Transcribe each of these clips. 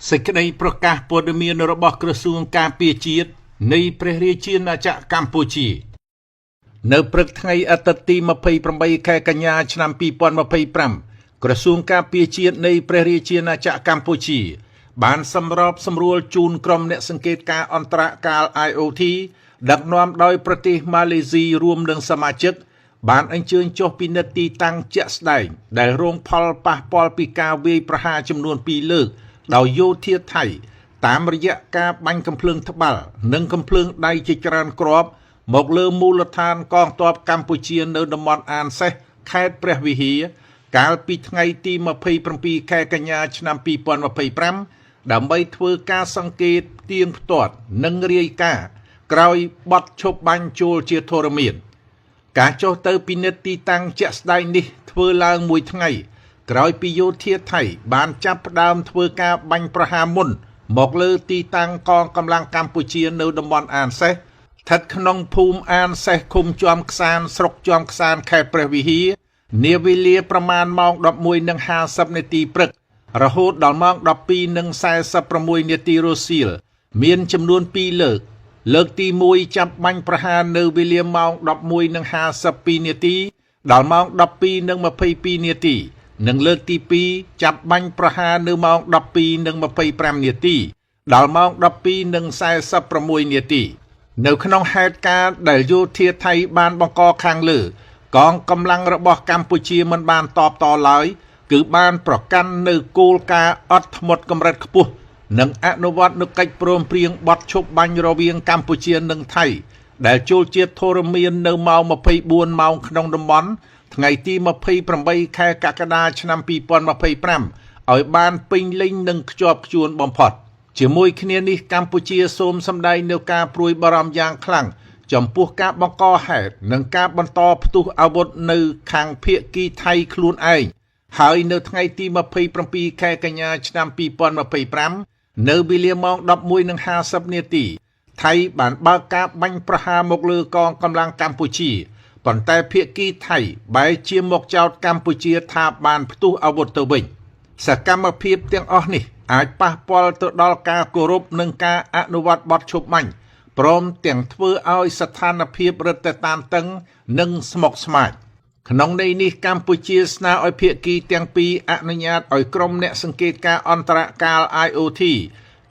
សេចក្តីប្រកាសព័ត៌មានរបស់ក្រសួងការពារជាតិនៃព្រះរាជាណាចក្រកម្ពុជានៅព្រឹកថ្ងៃអាទិត្យទី28ខែកញ្ញាឆ្នាំ2025ក្រសួងការពារជាតិនៃព្រះរាជាណាចក្រកម្ពុជាបានសម្របសម្រួលជូនក្រុមអ្នកសង្កេតការអន្តរកាល IOT ដឹកនាំដោយប្រទេសម៉ាឡេស៊ីរួមនឹងសមាជិកបានអញ្ជើញចុះពិនិត្យទីតាំងជាក់ស្ដែងដែលរងផលប៉ះពាល់ពីការវាយប្រហារចំនួន2លើកដោយយោធាថៃតាមរយៈការបាញ់កាំភ្លើងត្បាល់និងកាំភ្លើងដៃជាច្រើនគ្រាប់មកលើមូលដ្ឋានកងទ័ពកម្ពុជានៅតំបន់អានសេះខេត្តព្រះវិហារកាលពីថ្ងៃទី27ខែកញ្ញាឆ្នាំ2025ដើម្បីធ្វើការសង្កេតផ្ទៀងផ្ទាត់និងរាយការណ៍ក្រោយបទឈប់បាញ់ចូលជាធរមានការចុះទៅពិនិត្យទីតាំងជាក់ស្ដែងនេះធ្វើឡើងមួយថ្ងៃក្រោយពីយោធាថៃបានចាប់ផ្ដើមធ្វើការបាញ់ប្រហារមុនមកលើទីតាំងកងកម្លាំងកម្ពុជានៅតំបន់អានសេះស្ថិតក្នុងភូមិអានសេះឃុំជាំខ្សានស្រុកជាំខ្សានខេត្តព្រះវិហារនាវេលាប្រមាណម៉ោង 11:50 នាទីព្រឹករហូតដល់ម៉ោង 12:46 នាទីរសៀលមានចំនួន2លើកទី1ចាប់បាញ់ប្រហារនៅវេលាម៉ោង 11:52 នាទីដល់ម៉ោង 12:22 នាទីនិងលើកទី2ចាប់បាញ់ប្រហារនៅម៉ោង 12:25 នាទីដល់ម៉ោង 12:46 នាទីនៅក្នុងហេតុការណ៍ដែលយោធាថៃបានបង្កខាងលើកងកម្លាំងរបស់កម្ពុជាមិនបានតបតឡើយគឺបានប្រកាន់នៅគោលការណ៍អត់ធ្មត់កម្រិតខ្ពស់និងអនុវត្តនូវកិច្ចព្រមព្រៀងបទឈប់បាញ់រវាងកម្ពុជានិងថៃដែលចូលជាធរមាននៅម៉ោង 24 ម៉ោងក្នុងតំបន់ថ្ងៃទី28ខែកក្កដាឆ្នាំ2025ឲ្យបានពេញលេញនិងខ្ជាប់ខ្ជួនបំផុតជាមួយគ្នានេះកម្ពុជាសូមសម្ដែងនូវការព្រួយបារម្ភយ៉ាងខ្លាំងចំពោះការបង្កហេតុនិងការបន្តផ្ទុះអាវុធនៅខាងភាគីថៃខ្លួនឯងហើយនៅថ្ងៃទី27ខែកញ្ញាឆ្នាំ2025នៅវេលាម៉ោង 11:50 នាទីថៃបានបើកការបាញ់ប្រហារមកលើកងកម្លាំងកម្ពុជាប៉ុន្តែភាគីថៃបែរជាមកចោទកម្ពុជាថាបានផ្ទុះអាវុធទៅវិញសកម្មភាពទាំងអស់នេះអាចប៉ះពាល់ទៅដល់ការគោរពនិងការអនុវត្តបទឈប់បាញ់ព្រមទាំងធ្វើឲ្យស្ថានភាពរឹតតែតានតឹងនិងស្មុគស្មាញក្នុងន័យនេះកម្ពុជាស្នើឲ្យភាគីទាំងពីរអនុញ្ញាតឲ្យក្រុមអ្នកសង្កេតការអន្តរកាល IOT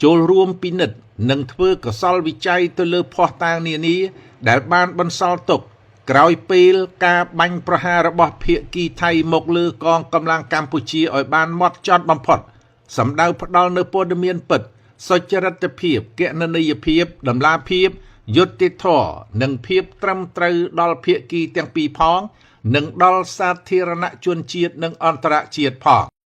ចូលរួមពិនិត្យនិងធ្វើកសលវិច័យទៅលើភស្តុតាងនានាដែលបានបន្សល់ទុកក្រោយពេលការបាញ់ប្រហាររបស់ភាគីថៃមកលើកងកម្លាំងកម្ពុជាឲ្យបានហ្មត់ចត់បំផុតសម្ដៅផ្ដល់នូវព័ត៌មានពិតសុចរិតភាពគណនេយ្យភាពតម្លាភាពយុត្តិធម៌និងភាពត្រឹមត្រូវដល់ភាគីទាំងពីរផងនិងដល់សាធារណជនជាតិនិងអន្តរជាតិផង